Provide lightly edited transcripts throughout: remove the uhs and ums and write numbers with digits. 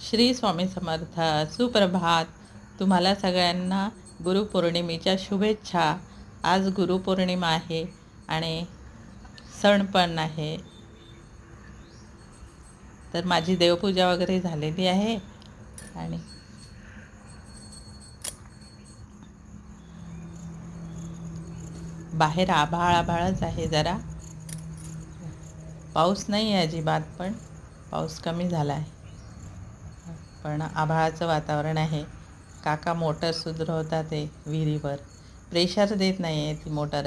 श्री स्वामी समर्थ. सुप्रभात. तुम्हाला सगळ्यांना गुरुपौर्णिमेच्या शुभेच्छा. आज गुरुपौर्णिमा आहे आणि सण पण आहे. तर माझी देवपूजा वगैरे झालेली आहे आणि बाहेर आभाळच आहे. जरा पाऊस नाही आहे अजिबात, पण पाऊस कमी झाला आहे, पण आभाळाचं वातावरण आहे. काका मोटर सुधरवतात ते विहिरीवर. प्रेशर देत नाही आहे ती मोटर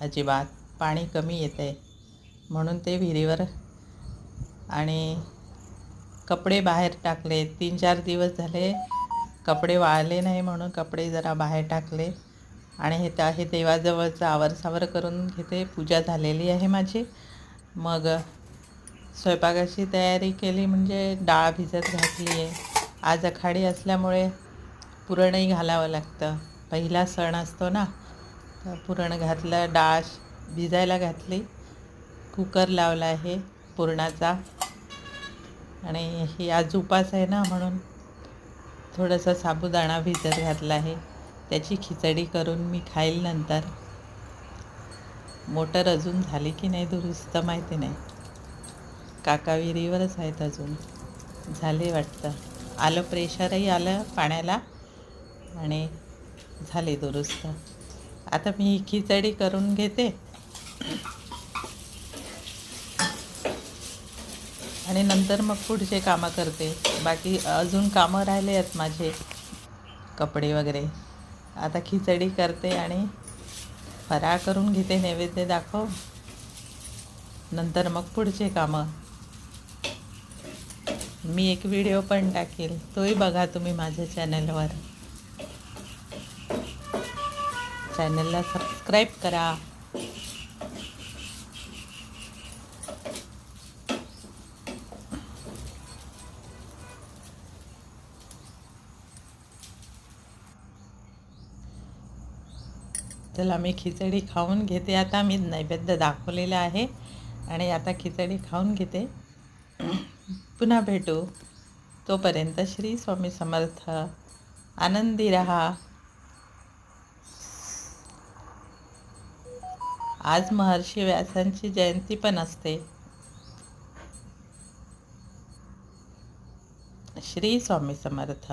अजिबात. पाणी कमी येतं आहे म्हणून ते विहिरीवर. आणि कपडे बाहेर टाकले. 3-4 दिवस झाले कपडे वाळले नाही म्हणून कपडे जरा बाहेर टाकले. आणि हे देवाजवळचं आवरसावर करून घेते. पूजा झालेली आहे माझी. मग स्वयंपाकाची तयारी केली, म्हणजे डाळ भिजत घातली आहे. आज आखाडी असल्यामुळे पुरणही घालावं लागतं. पहिला सण असतो ना, तर पुरण घातलं. डाळ भिजायला घातली. कुकर लावला आहे पुरणाचा. आणि ही आज उपास आहे ना, म्हणून थोडासा साबुदाणा भिजत घातला आहे. त्याची खिचडी करून मी खाईल नंतर. मोटर अजून झाली की नाही दुरुस्त माहिती नाही. काका विहिरीवरच आहेत अजून. झाले वाटतं. आलं, प्रेशरही आलं पाण्याला आणि झाले दुरुस्त. आता मी ही खिचडी करून घेते आणि नंतर मग पुढचे कामं करते. बाकी अजून कामं राहिले आहेत माझे, कपडे वगैरे. आता खिचडी करते आणि फराळ करून घेते, नैवेद्य दाखव. नंतर मग पुढचे कामं. मी एक व्हिडिओ पण टाकेल, तोही बघा तुम्ही माझ्या चॅनलवर. चॅनलला सबस्क्राईब करा. चला, मी खिचडी खाऊन घेते. आता मी नैवेद्य दाखवलेलं आहे आणि आता खिचडी खाऊन घेते. पुन्हा भेटू. तोपर्यंत श्री स्वामी समर्थ. आनंदी रहा. आज महर्षी व्यासांची जयंती पण असते. श्री स्वामी समर्थ.